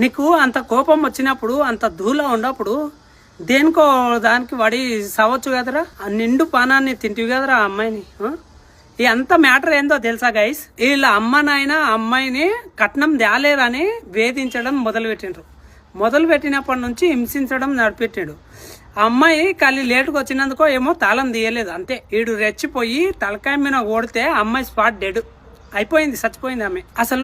నీకు అంత కోపం వచ్చినప్పుడు అంత ధూళ ఉన్నప్పుడు దేనికో దానికి వాడి సవచ్చు కదరా, ఆ నిండు పానాన్ని తింటివి కదరా ఆ అమ్మాయిని. ఈ అంత మ్యాటర్ ఏందో తెలుసా గైస్, వీళ్ళ అమ్మ నాయన అమ్మాయిని కట్నం తేలేరని వేధించడం మొదలు పెట్టినప్పటి నుంచి హింసించడం నడిపెట్టాడు. ఆ అమ్మాయి ఖాళీ లేటుకు వచ్చినందుకో ఏమో తాళం తీయలేదు అంతే. వీడు రెచ్చిపోయి తలకాయ మీద ఓడితే అమ్మాయి స్పాట్ డెడ్ అయిపోయింది, చచ్చిపోయింది ఆమె. అసలు